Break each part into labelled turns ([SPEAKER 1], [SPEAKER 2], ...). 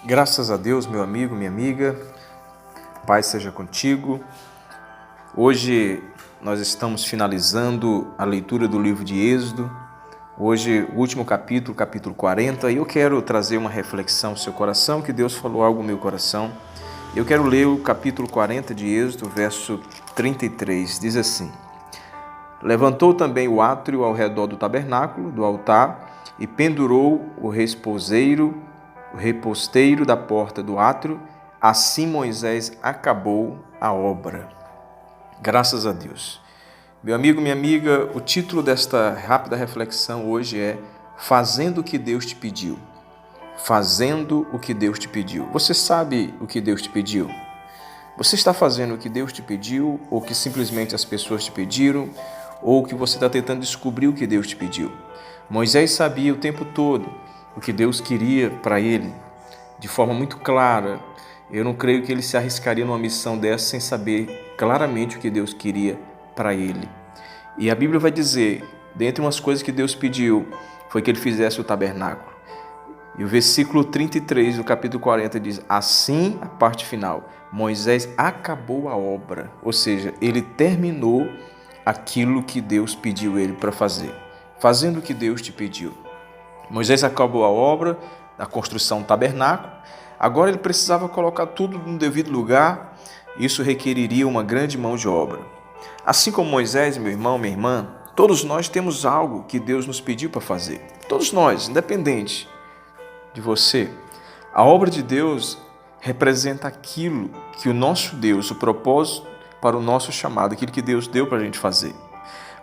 [SPEAKER 1] Graças a Deus, meu amigo, minha amiga, paz seja contigo. Hoje nós estamos finalizando a leitura do livro de Êxodo. Hoje, o último capítulo, capítulo 40, e eu quero trazer uma reflexão ao seu coração, que Deus falou algo no meu coração. Eu quero ler o capítulo 40 de Êxodo, verso 33, diz assim: Levantou também o átrio ao redor do tabernáculo, do altar, e pendurou o reposteiro da porta do átrio. Assim Moisés acabou a obra. Graças a Deus. Meu amigo, minha amiga, o título desta rápida reflexão hoje é Fazendo o que Deus te pediu. Fazendo o que Deus te pediu. Você sabe o que Deus te pediu? Você está fazendo o que Deus te pediu, ou que simplesmente as pessoas te pediram, ou que você está tentando descobrir o que Deus te pediu? Moisés sabia o tempo todo o que Deus queria para ele, de forma muito clara. Eu não creio que ele se arriscaria numa missão dessa sem saber claramente o que Deus queria para ele. E a Bíblia vai dizer, dentre umas coisas que Deus pediu, foi que ele fizesse o tabernáculo. E o versículo 33 do capítulo 40 diz, assim, a parte final, Moisés acabou a obra, ou seja, ele terminou aquilo que Deus pediu ele para fazer, fazendo o que Deus te pediu. Moisés acabou a obra da construção do tabernáculo, agora ele precisava colocar tudo no devido lugar, isso requeriria uma grande mão de obra. Assim como Moisés, meu irmão, minha irmã, todos nós temos algo que Deus nos pediu para fazer, todos nós, independente de você. A obra de Deus representa aquilo que o nosso Deus, o propósito para o nosso chamado, aquilo que Deus deu para a gente fazer.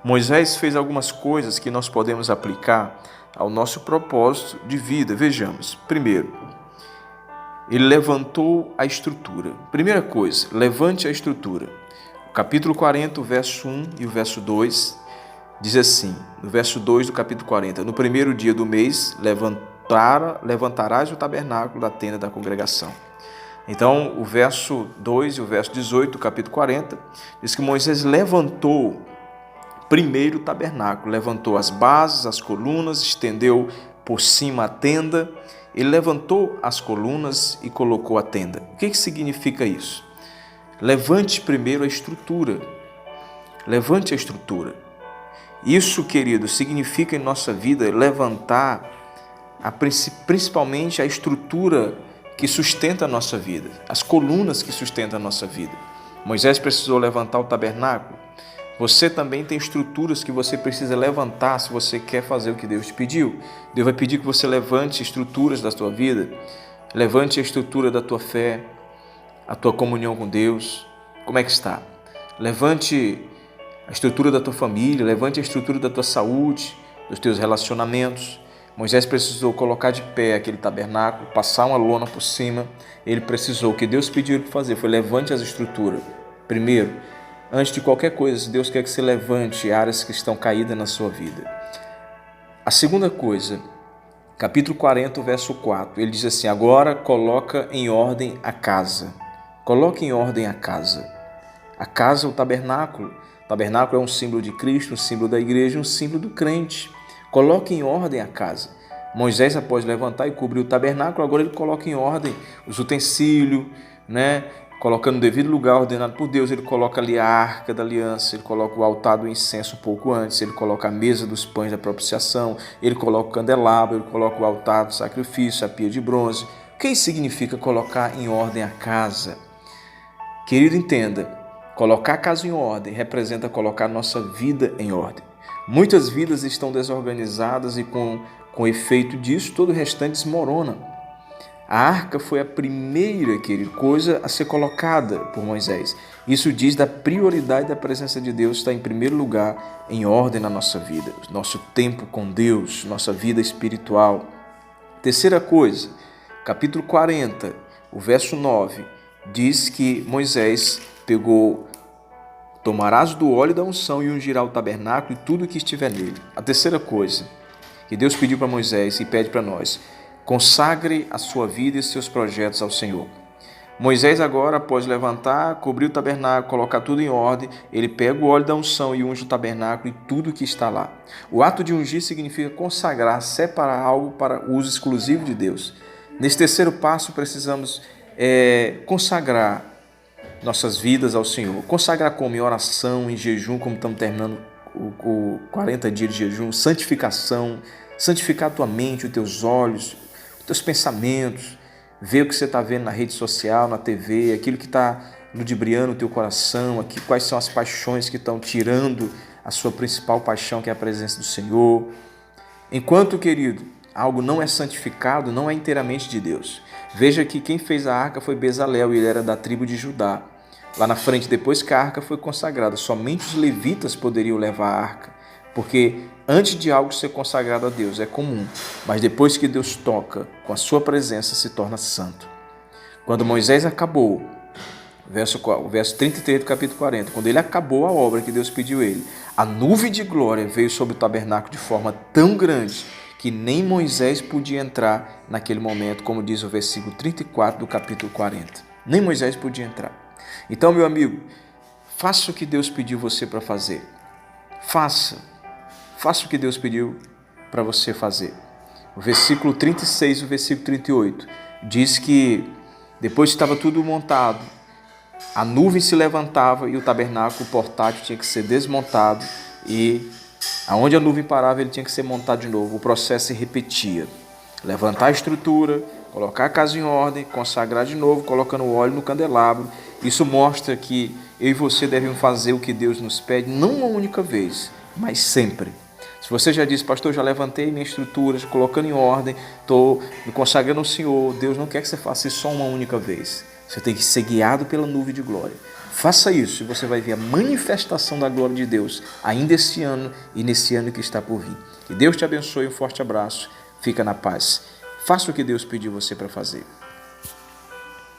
[SPEAKER 1] Moisés fez algumas coisas que nós podemos aplicar ao nosso propósito de vida. Vejamos. Primeiro, ele levantou a estrutura. Primeira coisa, levante a estrutura. O capítulo 40, o verso 1 e o verso 2 diz assim, no verso 2 do capítulo 40, no primeiro dia do mês levantarás o tabernáculo da tenda da congregação. Então, o verso 2 e o verso 18 do capítulo 40 diz que Moisés levantou primeiro o tabernáculo, levantou as bases, as colunas, estendeu por cima a tenda, ele levantou as colunas e colocou a tenda. O que significa isso? Levante primeiro a estrutura. Levante a estrutura. Isso, querido, significa em nossa vida levantar principalmente a estrutura que sustenta a nossa vida, as colunas que sustentam a nossa vida. Moisés precisou levantar o tabernáculo. Você também tem estruturas que você precisa levantar se você quer fazer o que Deus te pediu. Deus vai pedir que você levante estruturas da tua vida, levante a estrutura da tua fé, a tua comunhão com Deus. Como é que está? Levante a estrutura da tua família, levante a estrutura da tua saúde, dos teus relacionamentos. Moisés precisou colocar de pé aquele tabernáculo, passar uma lona por cima. Ele precisou, o que Deus pediu ele para fazer foi levante as estruturas. Primeiro, antes de qualquer coisa, Deus quer que você levante áreas que estão caídas na sua vida. A segunda coisa, capítulo 40, verso 4, ele diz assim, agora coloca em ordem a casa. Coloque em ordem a casa. A casa, o tabernáculo. O tabernáculo é um símbolo de Cristo, um símbolo da igreja, um símbolo do crente. Coloque em ordem a casa. Moisés, após levantar e cobrir o tabernáculo, agora ele coloca em ordem os utensílios, colocando no devido lugar ordenado por Deus. Ele coloca ali a arca da aliança, ele coloca o altar do incenso um pouco antes, ele coloca a mesa dos pães da propiciação, ele coloca o candelabro, ele coloca o altar do sacrifício, a pia de bronze. O que isso significa colocar em ordem a casa? Querido, entenda, colocar a casa em ordem representa colocar nossa vida em ordem. Muitas vidas estão desorganizadas e com efeito disso, todo o restante desmorona. A arca foi a primeira, querido, coisa a ser colocada por Moisés. Isso diz da prioridade da presença de Deus estar em primeiro lugar, em ordem na nossa vida, nosso tempo com Deus, nossa vida espiritual. Terceira coisa, capítulo 40, o verso 9, diz que Moisés tomarás do óleo da unção e ungirá o tabernáculo e tudo o que estiver nele. A terceira coisa que Deus pediu para Moisés e pede para nós, consagre a sua vida e seus projetos ao Senhor. Moisés agora, após levantar, cobrir o tabernáculo, colocar tudo em ordem, ele pega o óleo da unção e unge o tabernáculo e tudo que está lá. O ato de ungir significa consagrar, separar algo para uso exclusivo de Deus. Nesse terceiro passo, precisamos consagrar nossas vidas ao Senhor. Consagrar como? Em oração, em jejum, como estamos terminando o 40 dias de jejum, santificação, santificar a tua mente, os teus olhos, os teus pensamentos, ver o que você está vendo na rede social, na TV, aquilo que está ludibriando o teu coração, aqui, quais são as paixões que estão tirando a sua principal paixão, que é a presença do Senhor. Enquanto, querido, algo não é santificado, não é inteiramente de Deus. Veja que quem fez a arca foi Bezalel, e ele era da tribo de Judá. Lá na frente, depois que a arca foi consagrada, somente os levitas poderiam levar a arca, porque antes de algo ser consagrado a Deus é comum, mas depois que Deus toca com a sua presença, se torna santo. Quando Moisés acabou, o verso 33 do capítulo 40, quando ele acabou a obra que Deus pediu a ele, a nuvem de glória veio sobre o tabernáculo de forma tão grande que nem Moisés podia entrar naquele momento, como diz o versículo 34 do capítulo 40. Nem Moisés podia entrar. Então, meu amigo, faça o que Deus pediu você para fazer. Faça o que Deus pediu para você fazer. O versículo 36 e o versículo 38 diz que depois que estava tudo montado, a nuvem se levantava e o tabernáculo portátil tinha que ser desmontado, e aonde a nuvem parava ele tinha que ser montado de novo. O processo se repetia. Levantar a estrutura, colocar a casa em ordem, consagrar de novo, colocando óleo no candelabro. Isso mostra que eu e você devemos fazer o que Deus nos pede, não uma única vez, mas sempre. Se você já disse, pastor, já levantei minha estrutura, já colocando em ordem, estou me consagrando ao Senhor, Deus não quer que você faça isso só uma única vez. Você tem que ser guiado pela nuvem de glória. Faça isso e você vai ver a manifestação da glória de Deus ainda esse ano e nesse ano que está por vir. Que Deus te abençoe, um forte abraço, fica na paz. Faça o que Deus pediu você para fazer.